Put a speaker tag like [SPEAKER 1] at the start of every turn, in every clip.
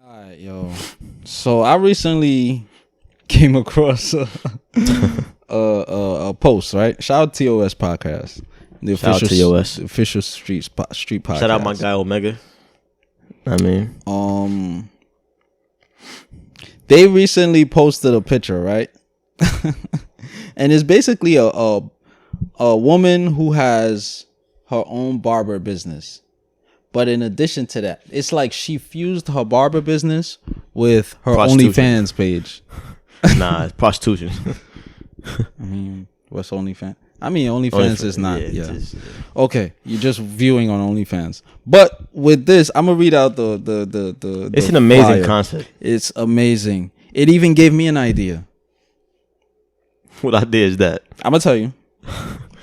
[SPEAKER 1] Alright, yo. So I recently came across a post, right? Shout out to TOS podcast. The
[SPEAKER 2] Shout out to TOS.
[SPEAKER 1] the official street podcast.
[SPEAKER 2] Shout out my guy Omega.
[SPEAKER 1] They recently posted a picture, right? And it's basically a woman who has her own barber business. But in addition to that, it's like she fused her barber business with her OnlyFans page.
[SPEAKER 2] Nah, it's prostitution.
[SPEAKER 1] I mean, what's OnlyFans? I mean, OnlyFans is not. Yeah. Okay, you're just viewing on OnlyFans. But with this, I'm gonna read out the
[SPEAKER 2] It's an amazing concept.
[SPEAKER 1] It's amazing. It even gave me an idea.
[SPEAKER 2] What idea is that?
[SPEAKER 1] I'm gonna tell you.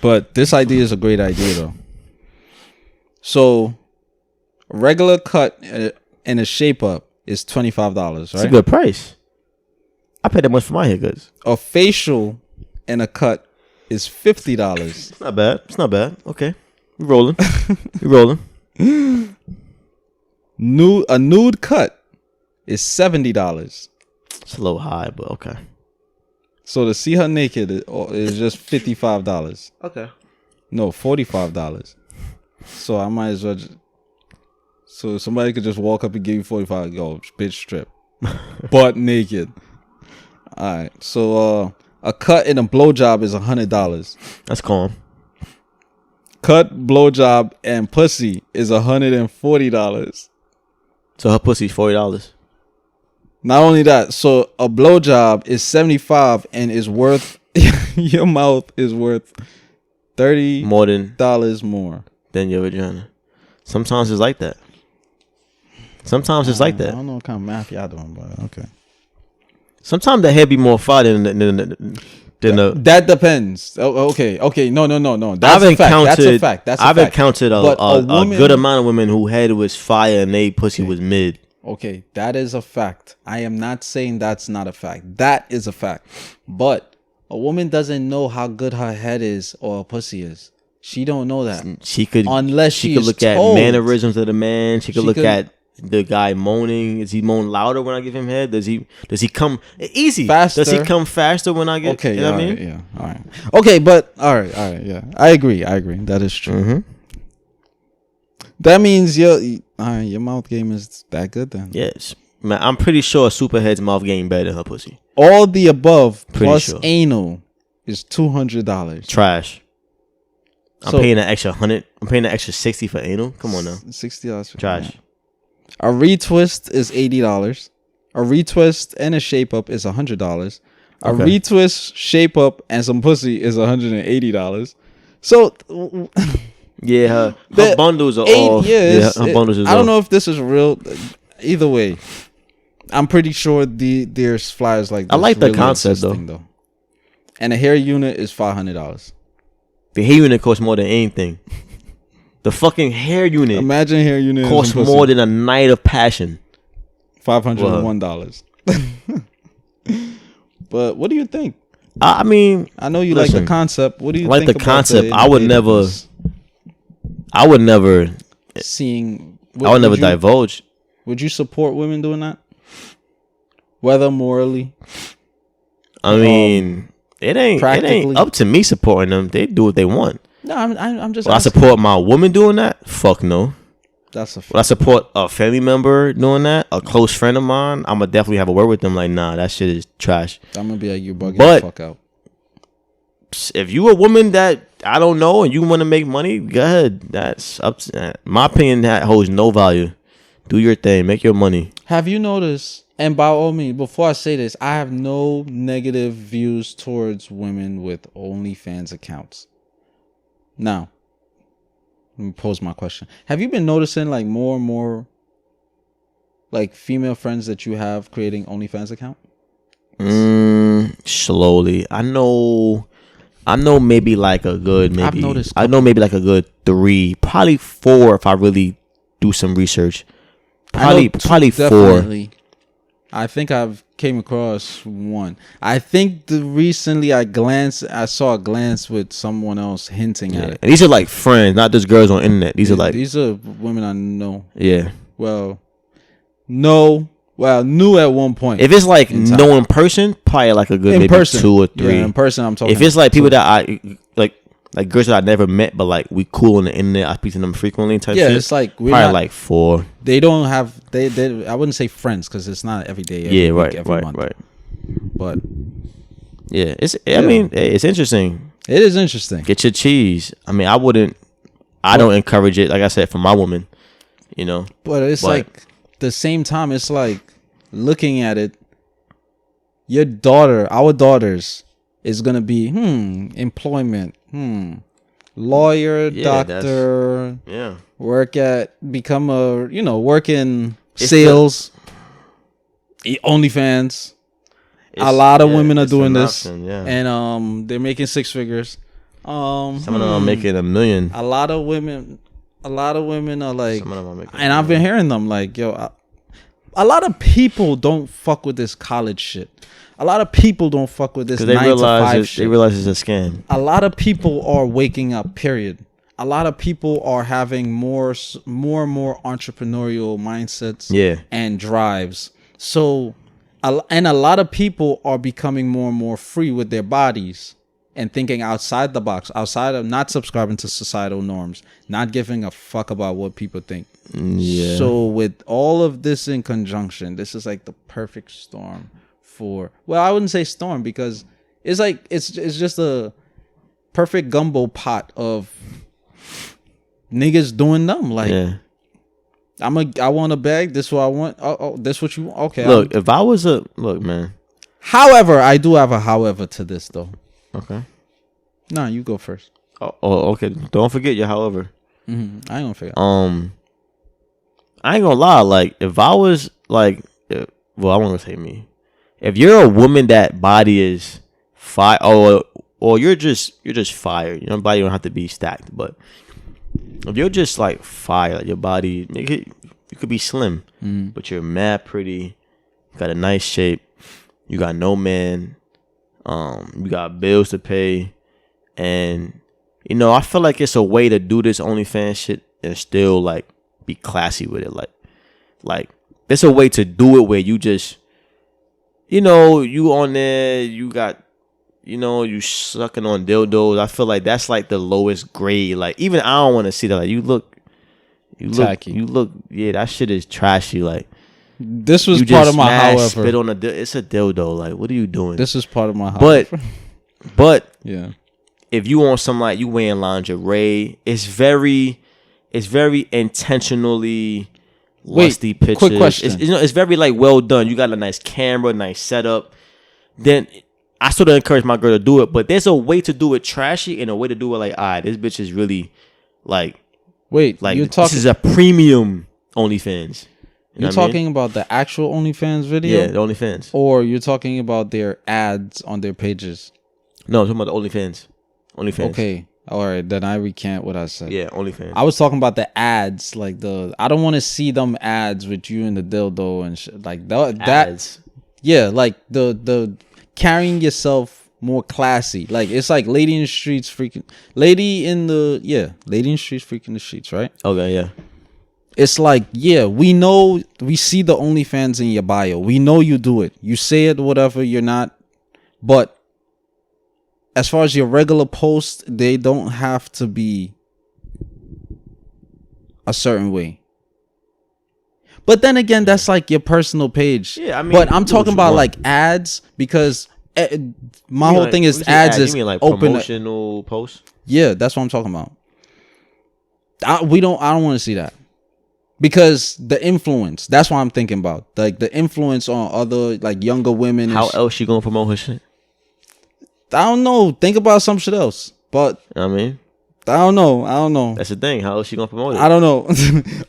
[SPEAKER 1] But this idea is a great idea though. So, a regular cut and a shape up is $25, right?
[SPEAKER 2] It's a good price. I pay that much for my haircuts.
[SPEAKER 1] A facial and a cut is $50.
[SPEAKER 2] It's not bad. It's not bad. Okay, we rolling. We rolling.
[SPEAKER 1] A nude cut is $70.
[SPEAKER 2] It's a little high, but okay.
[SPEAKER 1] So to see her naked is just $55.
[SPEAKER 2] Okay.
[SPEAKER 1] No, $45. So I might as well. So somebody could just walk up and give you $45. Yo, bitch, strip, butt naked. All right. So a cut and a blowjob is $100.
[SPEAKER 2] That's calm.
[SPEAKER 1] Cut, blowjob, and pussy is $140.
[SPEAKER 2] So her pussy's $40.
[SPEAKER 1] Not only that, so a blowjob is $75 and is worth your mouth is worth $30 more
[SPEAKER 2] than your vagina. Sometimes it's like that. Sometimes it's like that.
[SPEAKER 1] I don't know what kind of math y'all doing, but okay.
[SPEAKER 2] Sometimes the head be more fun than the.
[SPEAKER 1] That depends. Okay. No. That's a fact.
[SPEAKER 2] I've encountered a good amount of women who head was fire and they pussy was mid.
[SPEAKER 1] Okay, that is a fact. I am not saying that's not a fact. That is a fact. But a woman doesn't know how good her head is or her pussy is. She don't know that.
[SPEAKER 2] She could look at mannerisms of the man. She could look at the guy moaning. Is he moan louder when I give him head? Does he come easy?
[SPEAKER 1] Faster?
[SPEAKER 2] Does he come faster when I get?
[SPEAKER 1] Okay,
[SPEAKER 2] you know what I mean?
[SPEAKER 1] Yeah, all right. Okay, but all right, yeah. I agree. That is true.
[SPEAKER 2] Mm-hmm.
[SPEAKER 1] That means your mouth game is that good then.
[SPEAKER 2] Yes. Man, I'm pretty sure Superhead's mouth game better than her pussy.
[SPEAKER 1] All the above plus anal is $200.
[SPEAKER 2] Trash. I'm paying an extra $100. I'm paying an extra $60 for anal. Come on now.
[SPEAKER 1] $60 for
[SPEAKER 2] trash.
[SPEAKER 1] Anal. A retwist is $80. A retwist and a shape up is $100. A retwist, shape up, and some pussy is $180. So
[SPEAKER 2] yeah, her bundles are all.
[SPEAKER 1] Yeah,
[SPEAKER 2] her bundles is
[SPEAKER 1] I don't know if this is real. Either way, I'm pretty sure there's flyers like this.
[SPEAKER 2] I like the concept though.
[SPEAKER 1] And a hair unit is $500.
[SPEAKER 2] The hair unit costs more than anything. The fucking hair unit.
[SPEAKER 1] Imagine hair unit
[SPEAKER 2] costs more than a night of passion.
[SPEAKER 1] $501. But what do you think?
[SPEAKER 2] I mean,
[SPEAKER 1] I know you like the concept. What do you think
[SPEAKER 2] about the concept? I would never divulge.
[SPEAKER 1] Would you support women doing that? Whether morally?
[SPEAKER 2] I mean, it ain't up to me supporting them. They do what they want.
[SPEAKER 1] No, I'm just.
[SPEAKER 2] Will I support my woman doing that? Fuck no.
[SPEAKER 1] That's a fact.
[SPEAKER 2] Will I support a family member doing that? A close friend of mine? I'm gonna definitely have a word with them. Like, nah, that shit is trash.
[SPEAKER 1] I'm gonna be like, you bugging the fuck out.
[SPEAKER 2] If you a woman that I don't know and you want to make money, go ahead. That's up to that. My opinion, that holds no value. Do your thing. Make your money.
[SPEAKER 1] Have you noticed? And by all means, before I say this, I have no negative views towards women with OnlyFans accounts. Now, let me pose my question. Have you been noticing like more and more like female friends that you have creating OnlyFans account?
[SPEAKER 2] Slowly. I know maybe like a good I know maybe like a good 3, probably 4 if I really do some research. Probably 4.
[SPEAKER 1] I think I've came across one. I think recently I saw a glance with someone else hinting at it.
[SPEAKER 2] And these are like friends, not just girls on internet. These are
[SPEAKER 1] women I know.
[SPEAKER 2] Yeah.
[SPEAKER 1] Well, no. Well, knew at one point.
[SPEAKER 2] If it's like no in person, probably like a good maybe person. 2 or 3.
[SPEAKER 1] Yeah, in person, I'm talking.
[SPEAKER 2] If it's like people that I like girls that I never met, but like we cool on the internet, I speak to them frequently type shit.
[SPEAKER 1] Yeah, it's like
[SPEAKER 2] we're probably like 4.
[SPEAKER 1] They don't have they I wouldn't say friends because it's not every day. Every week, every month. But
[SPEAKER 2] yeah, I mean, it's interesting.
[SPEAKER 1] It is interesting.
[SPEAKER 2] Get your cheese. I mean, I don't encourage it. Like I said, for my woman, you know.
[SPEAKER 1] But it's like the same time. It's like looking at it. Our daughters, is gonna be employment, lawyer, doctor, work in sales, OnlyFans. A lot of women are doing this, and they're making 6 figures.
[SPEAKER 2] Some of them are making $1 million.
[SPEAKER 1] A lot of women are like, some of them are making and I've been hearing them like, yo, a lot of people don't fuck with this college shit. A lot of people don't fuck with this 9 to 5 shit.
[SPEAKER 2] They realize it's a scam.
[SPEAKER 1] A lot of people are waking up, period. A lot of people are having more and more entrepreneurial mindsets and drives. So, and a lot of people are becoming more and more free with their bodies and thinking outside the box, outside of not subscribing to societal norms, not giving a fuck about what people think.
[SPEAKER 2] Yeah.
[SPEAKER 1] So with all of this in conjunction, this is like the perfect storm for, well, I wouldn't say storm because it's like it's just a perfect gumbo pot of niggas doing them. Like, I want a bag. This is what I want. Oh, this what you want. Okay.
[SPEAKER 2] Look, if I was look, man.
[SPEAKER 1] However, I do have a however to this though.
[SPEAKER 2] Okay.
[SPEAKER 1] Nah, you go first.
[SPEAKER 2] Oh, okay. Don't forget your however.
[SPEAKER 1] I ain't gonna forget.
[SPEAKER 2] I ain't gonna lie. Like, if I was like, well, I want to say me. If you're a woman that body is fire, or you're just fire. Your body don't have to be stacked, but if you're just like fire, like your body, you could be slim, but you're mad pretty. You got a nice shape. You got no man. You got bills to pay, and I feel like it's a way to do this OnlyFans shit and still like be classy with it. Like there's a way to do it where you just, you on there, you got, you sucking on dildos. I feel like that's like the lowest grade. Like even I don't want to see that. Like you look, yeah, that shit is trashy. Like
[SPEAKER 1] this was part of my however.
[SPEAKER 2] Spit on it's a dildo. Like what are you doing?
[SPEAKER 1] This is part of my however.
[SPEAKER 2] But
[SPEAKER 1] yeah,
[SPEAKER 2] if you want some like you wearing lingerie, it's very intentionally lusty pictures.
[SPEAKER 1] Quick question.
[SPEAKER 2] It's very like well done. You got a nice camera, nice setup. Then I sort of encourage my girl to do it, but there's a way to do it trashy and a way to do it like, this bitch is really like, you're talking, this is a premium OnlyFans.
[SPEAKER 1] You're talking about the actual OnlyFans video?
[SPEAKER 2] Yeah, the OnlyFans.
[SPEAKER 1] Or you're talking about their ads on their pages?
[SPEAKER 2] No, I'm talking about the OnlyFans.
[SPEAKER 1] Okay. All right, then I recant what I said.
[SPEAKER 2] Yeah, OnlyFans.
[SPEAKER 1] I was talking about the ads, like I don't want to see them ads with you and the dildo and shit. Like that.
[SPEAKER 2] Ads.
[SPEAKER 1] Yeah, like the carrying yourself more classy. Like it's like Lady in the Streets freaking the sheets, right?
[SPEAKER 2] Okay, yeah.
[SPEAKER 1] It's like, yeah, we see the OnlyFans in your bio. We know you do it. You say it, whatever, you're not. But as far as your regular posts, they don't have to be a certain way. But then again, that's like your personal page.
[SPEAKER 2] Yeah, I mean,
[SPEAKER 1] but I'm talking about like ads because my whole thing is ads is
[SPEAKER 2] you mean like
[SPEAKER 1] open
[SPEAKER 2] promotional posts?
[SPEAKER 1] Yeah, that's what I'm talking about. I don't want to see that. Because the influence, that's what I'm thinking about. Like the influence on other like younger women.
[SPEAKER 2] How else she gonna promote her shit?
[SPEAKER 1] I don't know. Think about some shit else. But
[SPEAKER 2] I mean,
[SPEAKER 1] I don't know.
[SPEAKER 2] That's the thing. How else she gonna promote it?
[SPEAKER 1] I don't know.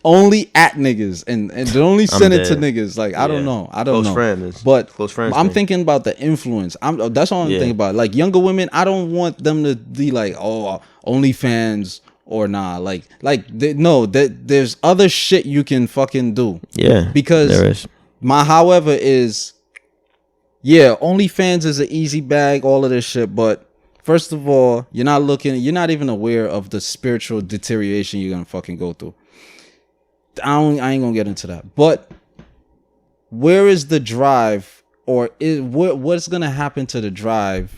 [SPEAKER 1] Only at niggas and they only send it to niggas. Like I don't know.
[SPEAKER 2] Close friends.
[SPEAKER 1] But
[SPEAKER 2] close friends.
[SPEAKER 1] I'm thinking about the influence. That's all I'm thinking about. Like younger women, I don't want them to be like, OnlyFans. Or nah, there's other shit you can fucking do.
[SPEAKER 2] Yeah,
[SPEAKER 1] because
[SPEAKER 2] there is.
[SPEAKER 1] My however is, OnlyFans is an easy bag, all of this shit. But first of all, you're not even aware of the spiritual deterioration you're gonna fucking go through. I ain't gonna get into that. But where is the drive, or what's gonna happen to the drive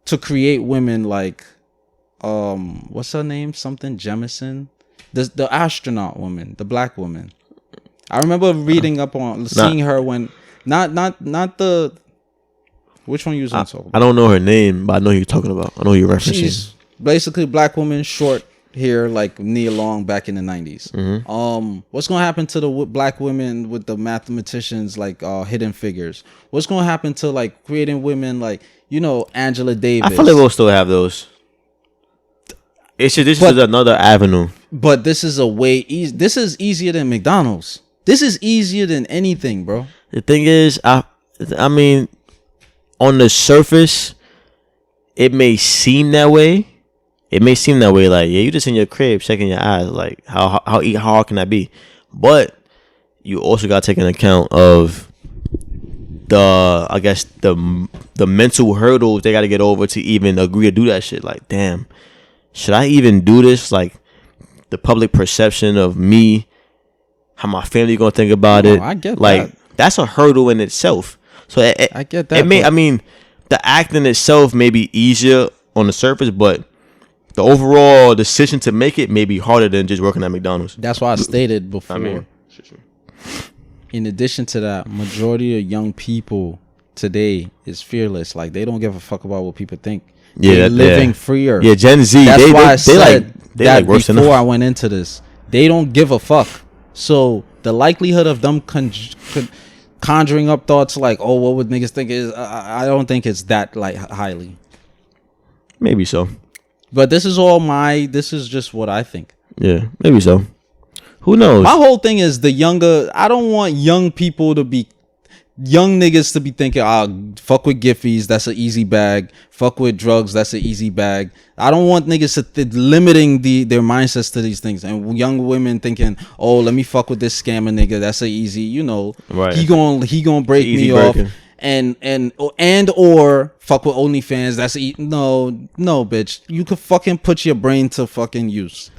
[SPEAKER 1] to create women like what's her name? Something Jemison, the astronaut woman, the black woman. I remember reading up on seeing her when not the which one you was talking about?
[SPEAKER 2] I don't know her name, but I know who you're talking about. I know who you're referencing.
[SPEAKER 1] She's basically a black woman, short hair, like knee long, back in the 90s.
[SPEAKER 2] Mm-hmm.
[SPEAKER 1] What's gonna happen to the black women with the mathematicians, like Hidden Figures? What's gonna happen to like creating women like, you know, Angela Davis?
[SPEAKER 2] I feel like we'll still have those. This is another avenue.
[SPEAKER 1] But this is a way easy. This is easier than McDonald's. This is easier than anything, bro.
[SPEAKER 2] The thing is, I mean, on the surface, it may seem that way. Like, yeah, you just in your crib checking your eyes. Like, how hard can that be? But you also got to take into account of the mental hurdles they got to get over to even agree to do that shit. Like, damn, should I even do this? Like, the public perception of me, how my family gonna think about it.
[SPEAKER 1] I get
[SPEAKER 2] like, that's a hurdle in itself. So
[SPEAKER 1] I get that.
[SPEAKER 2] I mean, the act in itself may be easier on the surface, but the overall decision to make it may be harder than just working at McDonald's.
[SPEAKER 1] That's why I stated before.
[SPEAKER 2] I mean,
[SPEAKER 1] in addition to that, majority of young people today is fearless. Like, they don't give a fuck about what people think.
[SPEAKER 2] Yeah,
[SPEAKER 1] they're living freer.
[SPEAKER 2] Yeah, Gen Z.
[SPEAKER 1] That's why I said
[SPEAKER 2] they
[SPEAKER 1] that
[SPEAKER 2] like worse than
[SPEAKER 1] before I went into this. They don't give a fuck. So the likelihood of them conjuring up thoughts like, oh, what would niggas think is, I don't think it's that like highly.
[SPEAKER 2] Maybe so.
[SPEAKER 1] But this is just what I think.
[SPEAKER 2] Yeah, maybe so. Who knows?
[SPEAKER 1] My whole thing is I don't want young niggas to be thinking, fuck with Giphies, that's an easy bag. Fuck with drugs, that's an easy bag. I don't want niggas to limiting their mindsets to these things. And young women thinking, oh, let me fuck with this scammer nigga, that's an easy, you know,
[SPEAKER 2] right.
[SPEAKER 1] He gonna break me breaking off. And or fuck with OnlyFans. No, bitch. You could fucking put your brain to fucking use.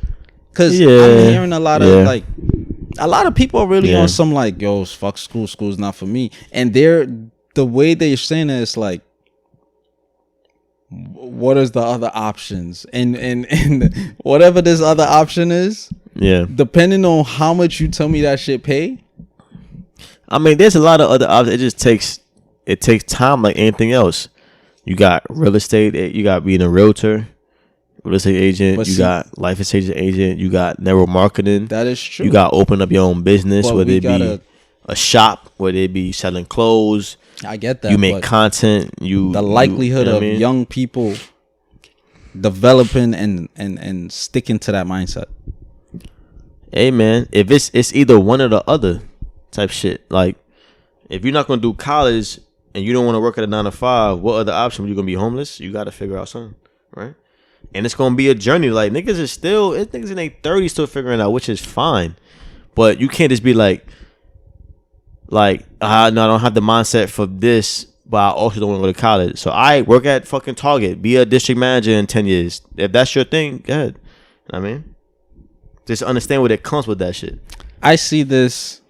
[SPEAKER 1] Cause I'm hearing a lot of people are really on some like, yo, fuck school's not for me. And the way they're saying it is like, what is the other options? And whatever this other option is, depending on how much you tell me that shit pay.
[SPEAKER 2] I mean, there's a lot of other options. It takes time like anything else. You got real estate, you got being a realtor, real estate agent, got life estate agent, you got network marketing.
[SPEAKER 1] That is true.
[SPEAKER 2] You got open up your own business, whether it be a shop, whether it be selling clothes.
[SPEAKER 1] I get that.
[SPEAKER 2] You make content.
[SPEAKER 1] The likelihood of young people developing and sticking to that mindset.
[SPEAKER 2] Hey man, if it's either one or the other type shit. Like, if you're not gonna do college and you don't want to work at a 9 to 5, what other option? You gonna be homeless? You gotta figure out something, right? And it's gonna be a journey. Like, niggas in their 30s still figuring out, which is fine. But you can't just be like, no, I don't have the mindset for this, but I also don't want to go to college. So I work at fucking Target, be a district manager in 10 years. If that's your thing, go ahead. You know what I mean? Just understand what it comes with that shit.
[SPEAKER 1] I see this,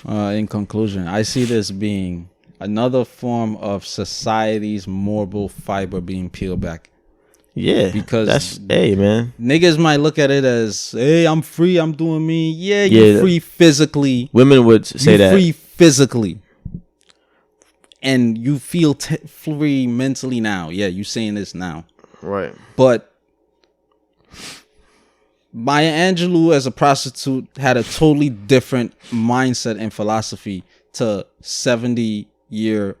[SPEAKER 1] in conclusion, I see this being another form of society's moral fiber being peeled back.
[SPEAKER 2] Yeah,
[SPEAKER 1] because
[SPEAKER 2] hey man,
[SPEAKER 1] niggas might look at it as, hey, I'm free, I'm doing me. Yeah, you're free physically.
[SPEAKER 2] Women would say that.
[SPEAKER 1] You're free physically, and you feel free mentally now. Yeah, you saying this now,
[SPEAKER 2] right?
[SPEAKER 1] But Maya Angelou as a prostitute had a totally different mindset and philosophy to 70-year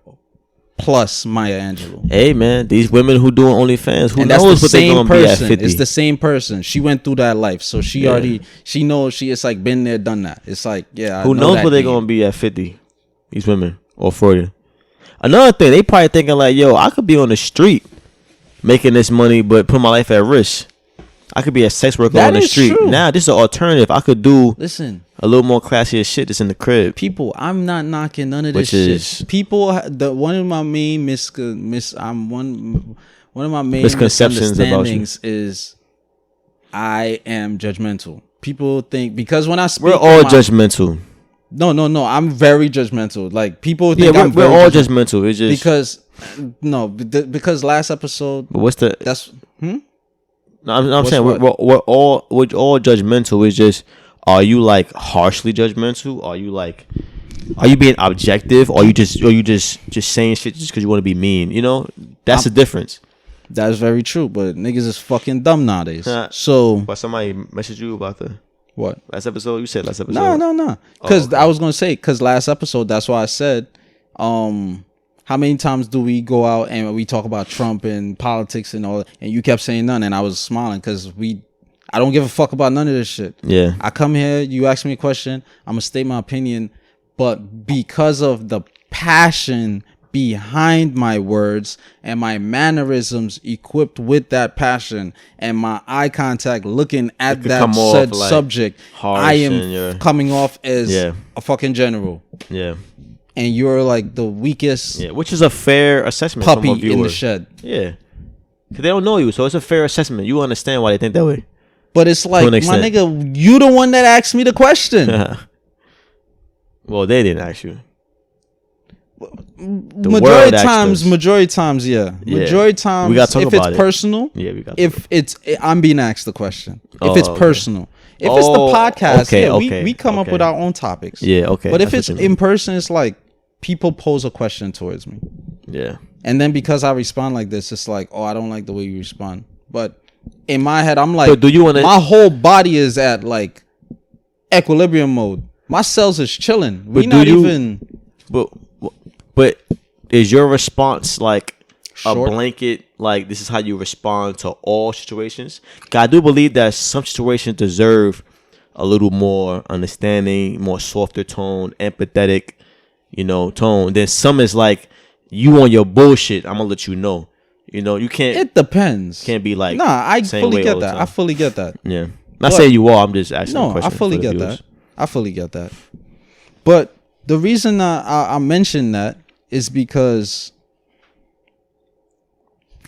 [SPEAKER 1] plus Maya Angelou.
[SPEAKER 2] Hey man, these women who doing OnlyFans, who knows what they're gonna be at 50?
[SPEAKER 1] It's the same person. She went through that life, so she knows it's like been there, done that. It's like, yeah,
[SPEAKER 2] who knows what they're gonna be at 50? These women, or 40. Another thing, they probably thinking like, yo, I could be on the street making this money, but put my life at risk. I could be a sex worker on the street. True. Now, this is an alternative. I could do a little more classier shit that's in the crib.
[SPEAKER 1] People, I'm not knocking none of this shit. People, one of my main misconceptions misunderstandings is I am judgmental. People think, because when I speak,
[SPEAKER 2] we're all judgmental.
[SPEAKER 1] No. I'm very judgmental. Like people think
[SPEAKER 2] we're all judgmental. It's just
[SPEAKER 1] because last episode.
[SPEAKER 2] But what's the?
[SPEAKER 1] That's
[SPEAKER 2] No, I'm saying we're all judgmental. It's just, are you like harshly judgmental? Are you being objective? Or you just saying shit just because you want to be mean? You know, that's the difference.
[SPEAKER 1] That's very true. But niggas is fucking dumb nowadays. So.
[SPEAKER 2] But somebody messaged you about the.
[SPEAKER 1] What?
[SPEAKER 2] Last episode? You said last episode.
[SPEAKER 1] No. Because I was going to say, because last episode, that's why I said, how many times do we go out and we talk about Trump and politics and all, and you kept saying none, and I was smiling because I don't give a fuck about none of this shit.
[SPEAKER 2] Yeah.
[SPEAKER 1] I come here, you ask me a question, I'm going to state my opinion, but because of the passion behind my words and my mannerisms equipped with that passion and my eye contact looking at that said like subject, I am coming off as a fucking general.
[SPEAKER 2] Yeah.
[SPEAKER 1] And you're like the weakest.
[SPEAKER 2] Yeah, which is a fair assessment.
[SPEAKER 1] Puppy in the shed.
[SPEAKER 2] Yeah. Because they don't know you, so it's a fair assessment. You understand why they think that way.
[SPEAKER 1] But it's like, my nigga, you the one that asked me the question.
[SPEAKER 2] Well, they didn't ask you.
[SPEAKER 1] Majority times, yeah. Majority times,
[SPEAKER 2] we gotta talk
[SPEAKER 1] if
[SPEAKER 2] about
[SPEAKER 1] it's personal,
[SPEAKER 2] we got.
[SPEAKER 1] If I'm being asked the question. If it's personal, if it's the podcast, we come up with our own topics.
[SPEAKER 2] Yeah, okay.
[SPEAKER 1] But if it's in person, it's like people pose a question towards me.
[SPEAKER 2] Yeah.
[SPEAKER 1] And then because I respond like this, it's like, oh, I don't like the way you respond. But in my head, I'm like,
[SPEAKER 2] do you wanna...
[SPEAKER 1] my whole body is at like equilibrium mode. My cells is chilling. We not even.
[SPEAKER 2] But is your response like
[SPEAKER 1] short?
[SPEAKER 2] A blanket, like this is how you respond to all situations? 'Cause I do believe that some situations deserve a little more understanding, more softer tone, empathetic, tone. Then some is like, you on your bullshit, I'm gonna let you know. You can't.
[SPEAKER 1] It depends.
[SPEAKER 2] Can't be like.
[SPEAKER 1] Nah, I fully get that. I fully get that.
[SPEAKER 2] Yeah. Not saying you are. I'm just asking.
[SPEAKER 1] No, I fully get that. I fully get that. But the reason I mentioned that is because.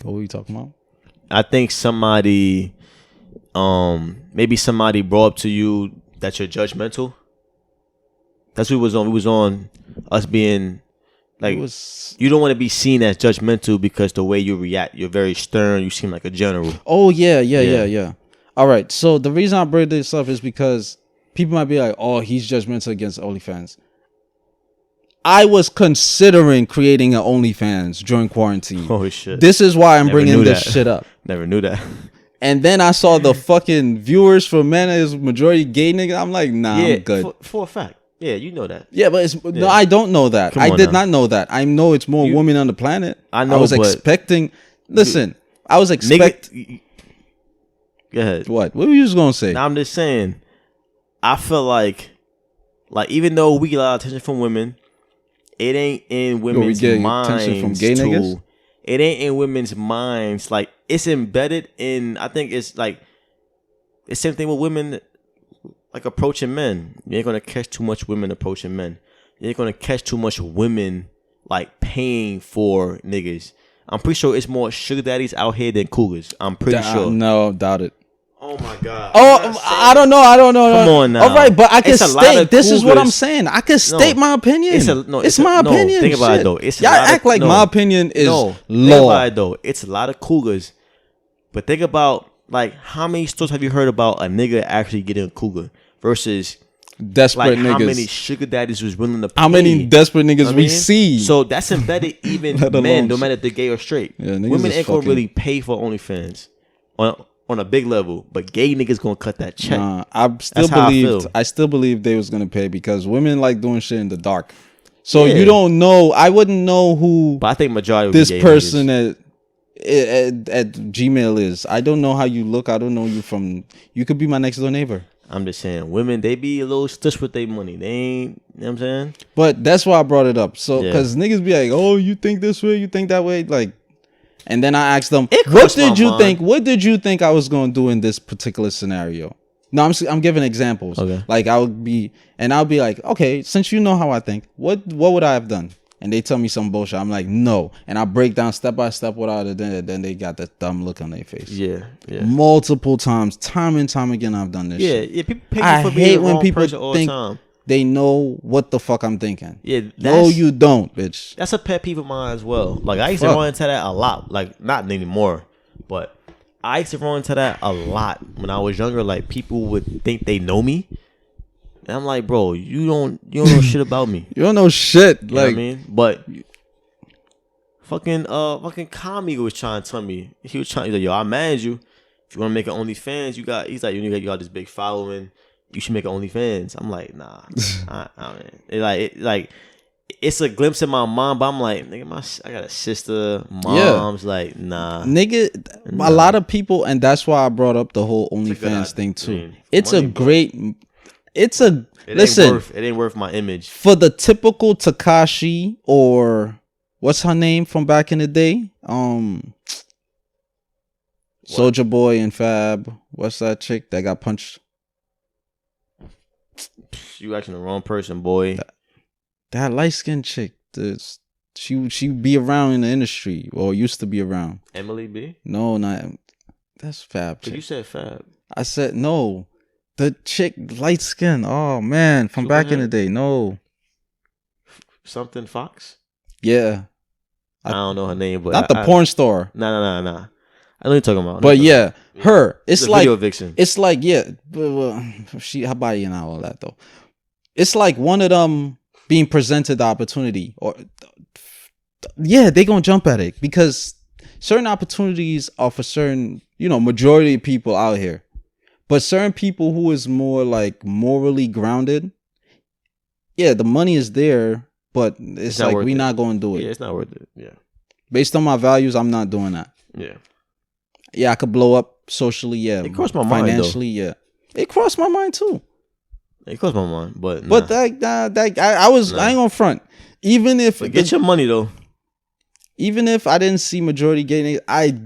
[SPEAKER 1] What were we talking about?
[SPEAKER 2] I think somebody, maybe somebody brought up to you that you're judgmental. That's what we was on. We was on us being like, you don't want to be seen as judgmental because the way you react, you're very stern. You seem like a general.
[SPEAKER 1] Oh yeah. All right. So the reason I bring this up is because people might be like, oh, he's judgmental against OnlyFans. I was considering creating an OnlyFans during quarantine.
[SPEAKER 2] Oh shit!
[SPEAKER 1] This is why I'm bringing this shit up.
[SPEAKER 2] Never knew that.
[SPEAKER 1] And then I saw the fucking viewers for men is majority gay nigga. I'm like, nah, I'm good.
[SPEAKER 2] For a fact. Yeah, you know that.
[SPEAKER 1] Yeah, but no, I don't know that. I did not know that. I know it's more women on the planet.
[SPEAKER 2] I know.
[SPEAKER 1] I was expecting. Listen, I was expecting.
[SPEAKER 2] Go ahead.
[SPEAKER 1] What were you just gonna say?
[SPEAKER 2] Now, I'm just saying. I feel like even though we get a lot of attention from women, it ain't in women's minds.
[SPEAKER 1] From gay niggas?
[SPEAKER 2] It ain't in women's minds. Like, it's embedded in. I think it's like the same thing with women. Like approaching men, you ain't gonna catch too much women approaching men. You ain't gonna catch too much women like paying for niggas. I'm pretty sure it's more sugar daddies out here than cougars. I'm pretty sure.
[SPEAKER 1] No, doubt it.
[SPEAKER 2] Oh my god.
[SPEAKER 1] Oh, I don't know.
[SPEAKER 2] Come on now.
[SPEAKER 1] All right, but I can state. This is what I'm saying. I can state my opinion. It's my opinion.
[SPEAKER 2] Think about it though.
[SPEAKER 1] Y'all act like my opinion is law. Think
[SPEAKER 2] about it though. It's a lot of cougars, but think about like how many stories have you heard about a nigga actually getting a cougar versus
[SPEAKER 1] desperate niggas?
[SPEAKER 2] How many sugar daddies was willing to pay?
[SPEAKER 1] How many desperate niggas we see?
[SPEAKER 2] So that's embedded even men, no matter if they're gay or straight.
[SPEAKER 1] Yeah,
[SPEAKER 2] women ain't gonna really pay for OnlyFans on a big level, but gay niggas gonna cut that check.
[SPEAKER 1] I still believe they was gonna pay because women like doing shit in the dark. So you don't know. I wouldn't know who.
[SPEAKER 2] But I think majority of
[SPEAKER 1] this person at Gmail is. I don't know how you look. I don't know you from. You could be my next door neighbor.
[SPEAKER 2] I'm just saying, women, they be a little stush with their money. They ain't, you know what I'm saying?
[SPEAKER 1] But that's why I brought it up. So, because niggas be like, oh, you think this way, you think that way? Like, and then I asked them, what did you think? What did you think I was going to do in this particular scenario? No, I'm giving examples. Okay. Like, I'll be like, okay, since you know how I think, what would I have done? And they tell me some bullshit. I'm like, no. And I break down step by step what I would have done. Then they got that dumb look on their face.
[SPEAKER 2] Yeah.
[SPEAKER 1] Multiple times, time and time again, I've done this shit.
[SPEAKER 2] Yeah, people pay for being the wrong person all the time.
[SPEAKER 1] they know what the fuck I'm thinking.
[SPEAKER 2] Yeah,
[SPEAKER 1] no, you don't, bitch.
[SPEAKER 2] That's a pet peeve of mine as well. Like I used to run into that a lot. Like not anymore, but I used to run into that a lot when I was younger. Like people would think they know me, and I'm like, bro, you don't know shit about me.
[SPEAKER 1] You don't know shit.
[SPEAKER 2] You know what I mean? But fucking Kami was trying to tell me. He was trying. He's like, yo, I manage you. If you want to make an OnlyFans, you got. He's like, you got this big following. You should make an OnlyFans. I'm like, nah. It's a glimpse in my mom, but I'm like, nigga, I got a sister, mom's like, nah.
[SPEAKER 1] Nigga, a lot of people, and that's why I brought up the whole OnlyFans thing too. It
[SPEAKER 2] ain't worth my image.
[SPEAKER 1] For the typical Tekashi or what's her name from back in the day? Soulja Boy and Fab. What's that chick that got punched?
[SPEAKER 2] You asking the wrong person, boy.
[SPEAKER 1] That light skinned chick. She be around in the industry or used to be around.
[SPEAKER 2] Emily B?
[SPEAKER 1] No, not that's Fab.
[SPEAKER 2] Chick. You said Fab.
[SPEAKER 1] I said no. The chick light skin. Oh man, from back in the day. No.
[SPEAKER 2] Something Fox?
[SPEAKER 1] Yeah.
[SPEAKER 2] I don't know her name, but
[SPEAKER 1] not the porn star.
[SPEAKER 2] Nah. I know what you're talking about.
[SPEAKER 1] But yeah, her. It's like
[SPEAKER 2] video vixen.
[SPEAKER 1] It's like she her body and all that though. It's like one of them being presented the opportunity, or they gonna jump at it because certain opportunities are for certain, majority of people out here, but certain people who is more like morally grounded, the money is there, but it's like we're not gonna do it.
[SPEAKER 2] Yeah, it's not worth it. Yeah,
[SPEAKER 1] based on my values, I'm not doing that. Yeah, I could blow up socially. Yeah,
[SPEAKER 2] it crossed my mind.
[SPEAKER 1] Financially, yeah, it crossed my mind too.
[SPEAKER 2] It crossed my mind, but
[SPEAKER 1] I ain't gonna front. Even if
[SPEAKER 2] get your money though.
[SPEAKER 1] Even if I didn't see majority getting it, I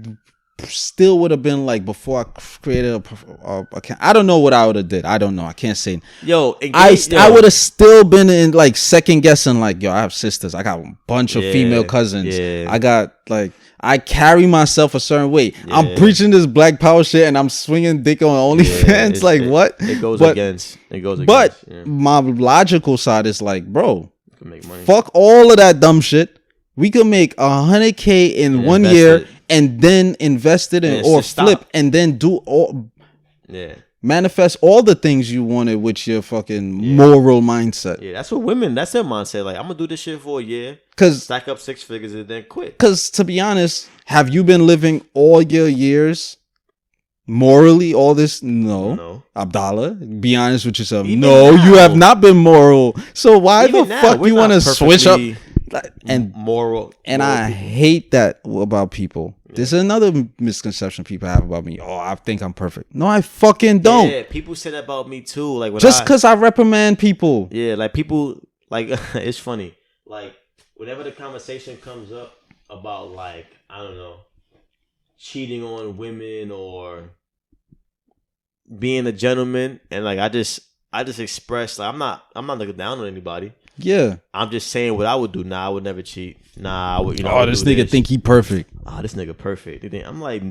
[SPEAKER 1] still would have been like before I created a account. I don't know what I would have did. I don't know. I can't say. I would have still been in like second guessing. Like I have sisters. I got a bunch of female cousins. Yeah. I got like. I carry myself a certain way. Yeah. I'm preaching this black power shit and I'm swinging dick on OnlyFans. What?
[SPEAKER 2] It goes against.
[SPEAKER 1] But my logical side is like, bro, make money. Fuck all of that dumb shit. We could make $100K in 1 year and then invest it in or flip and then do all. Yeah. Manifest all the things you wanted with your fucking moral mindset.
[SPEAKER 2] Yeah, that's their mindset. Like, I'm gonna do this shit for a year, stack up 6 figures and then quit.
[SPEAKER 1] Because to be honest, have you been living all your years morally? All this? No. Abdallah, be honest with yourself. You have not been moral. So why the fuck you want to switch up? And
[SPEAKER 2] moral.
[SPEAKER 1] And I hate that about people. This is another misconception people have about me. Oh, I think I'm perfect. No, I fucking don't.
[SPEAKER 2] Yeah, people say that about me too. Like
[SPEAKER 1] just because I reprimand people.
[SPEAKER 2] Yeah, like people, like it's funny. Like whenever the conversation comes up about like I don't know, cheating on women or being a gentleman, and like I just express like I'm not looking down on anybody.
[SPEAKER 1] Yeah,
[SPEAKER 2] I'm just saying what I would do. Nah, I would never cheat. Nah,
[SPEAKER 1] this nigga think he perfect.
[SPEAKER 2] Oh, this nigga perfect. I'm like,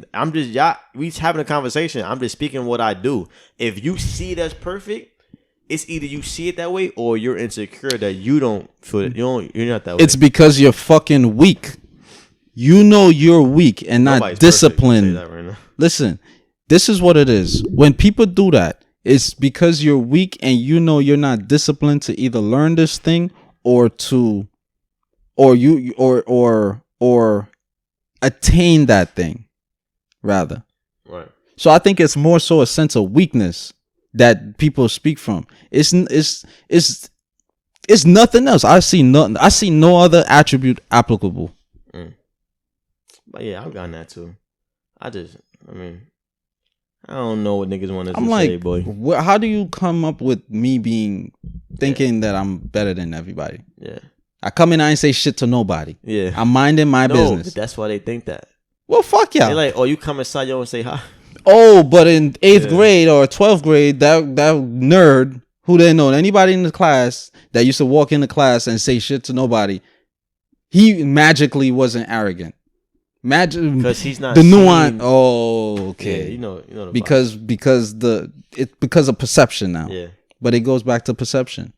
[SPEAKER 2] we having a conversation. I'm just speaking what I do. If you see it as perfect, it's either you see it that way or you're insecure that you don't feel it. You're not that way.
[SPEAKER 1] It's because you're fucking weak. You know you're weak and not disciplined. Right now. Listen, this is what it is. When people do that, it's because you're weak and you know you're not disciplined to either learn this thing or attain that thing, rather.
[SPEAKER 2] Right.
[SPEAKER 1] So I think it's more so a sense of weakness that people speak from. It's nothing else. I see nothing. I see no other attribute applicable.
[SPEAKER 2] But yeah, I've gotten that too. I don't know what niggas want to say, boy.
[SPEAKER 1] How do you come up with me thinking that I'm better than everybody?
[SPEAKER 2] Yeah.
[SPEAKER 1] I come in, I ain't say shit to nobody.
[SPEAKER 2] Yeah.
[SPEAKER 1] I'm minding my business.
[SPEAKER 2] That's why they think that.
[SPEAKER 1] Well, fuck y'all.
[SPEAKER 2] They're like, oh, you come inside and say hi.
[SPEAKER 1] Oh, but in 8th grade or 12th grade, that nerd who didn't know anybody in the class that used to walk in the class and say shit to nobody, he magically wasn't arrogant.
[SPEAKER 2] Because he's not
[SPEAKER 1] the nuance. Oh, okay.
[SPEAKER 2] Yeah, you know
[SPEAKER 1] because of perception now.
[SPEAKER 2] Yeah.
[SPEAKER 1] But it goes back to perception.